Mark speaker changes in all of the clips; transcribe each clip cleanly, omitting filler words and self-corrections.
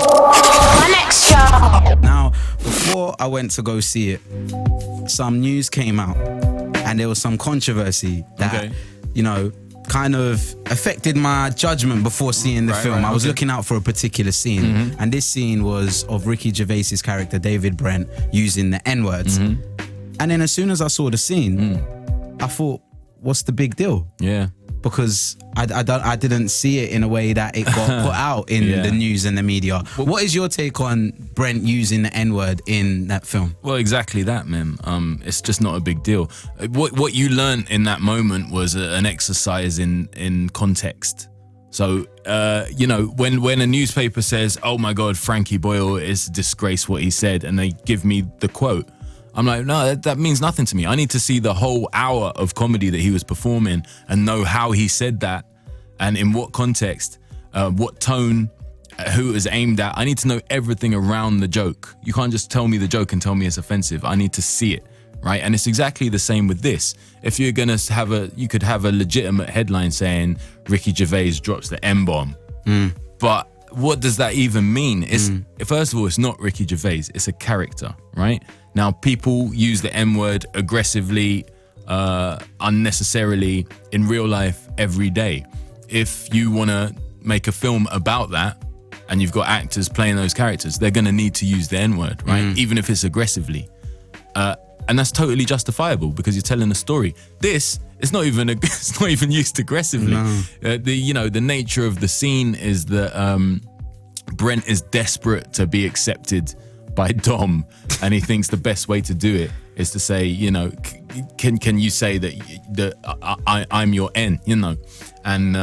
Speaker 1: My next show.
Speaker 2: Now, before I went to go see it, some news came out and there was some controversy that, you know, kind of affected my judgment before seeing the film. I was looking out for a particular scene, and this scene was of Ricky Gervais's character, David Brent, using the N-words. And then as soon as I saw the scene, I thought, what's the big deal?
Speaker 3: Yeah.
Speaker 2: Because I didn't see it in a way that it got put out in the news and the media. What is your take on Brent using the N-word in that film?
Speaker 3: Well, exactly that, Mim. It's just not a big deal. What you learned in that moment was an exercise in context. So, you know, when a newspaper says, oh my God, Frankie Boyle is a disgrace what he said, and they give me the quote, I'm like, no, that means nothing to me. I need to see the whole hour of comedy that he was performing and know how he said that and in what context, what tone, who it was aimed at. I need to know everything around the joke. You can't just tell me the joke and tell me it's offensive. I need to see it, right? And it's exactly the same with this. If you're gonna you could have a legitimate headline saying Ricky Gervais drops the M-bomb, but what does that even mean? It's first of all, it's not Ricky Gervais, it's a character, right? Now, people use the M-word aggressively, unnecessarily in real life every day. If you want to make a film about that and you've got actors playing those characters, they're going to need to use the N-word, right? Even if it's aggressively. And that's totally justifiable because you're telling a story. This is not even it's not even used aggressively. No. The nature of the scene is that Brent is desperate to be accepted by Dom, and he thinks the best way to do it is to say, you know, can you say that I'm your N, you know? And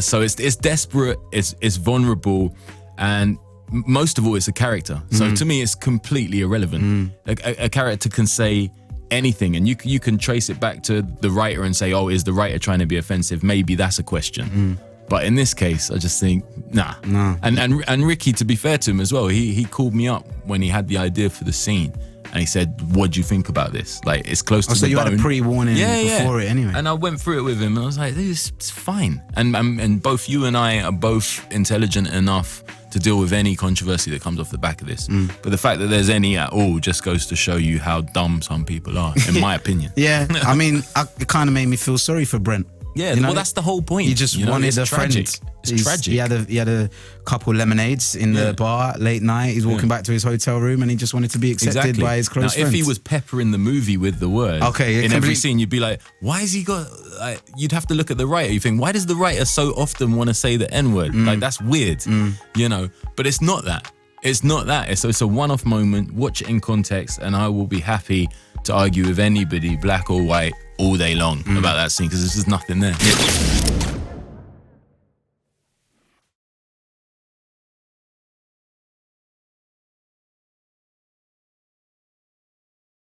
Speaker 3: so it's desperate, it's vulnerable, and most of all, it's a character. So to me, it's completely irrelevant. A character can say anything, and you can trace it back to the writer and say, oh, is the writer trying to be offensive? Maybe that's a question. But in this case, I just think, nah. And Ricky, to be fair to him as well, he called me up when he had the idea for the scene. And he said, what do you think about this? Like, it's close to the bone. So you had a
Speaker 2: pre-warning before it anyway?
Speaker 3: And I went through it with him and I was like, this is fine. And both you and I are both intelligent enough to deal with any controversy that comes off the back of this. But the fact that there's any at all just goes to show you how dumb some people are, in my opinion.
Speaker 2: Yeah, I mean, it kind of made me feel sorry for Brent.
Speaker 3: Yeah,
Speaker 2: you know,
Speaker 3: well, that's the whole point.
Speaker 2: He just wanted a friend.
Speaker 3: It's tragic.
Speaker 2: He had a couple lemonades in the bar late night. He's walking back to his hotel room and he just wanted to be accepted by his close friends.
Speaker 3: If he was peppering the movie with the word, in every scene, you'd be like, why has he got... you'd have to look at the writer. You think, why does the writer so often want to say the N-word? Like, that's weird, you know? But it's not that. It's not that. It's a one-off moment. Watch it in context, and I will be happy to argue with anybody, black or white, all day long about that scene, because there's just nothing there.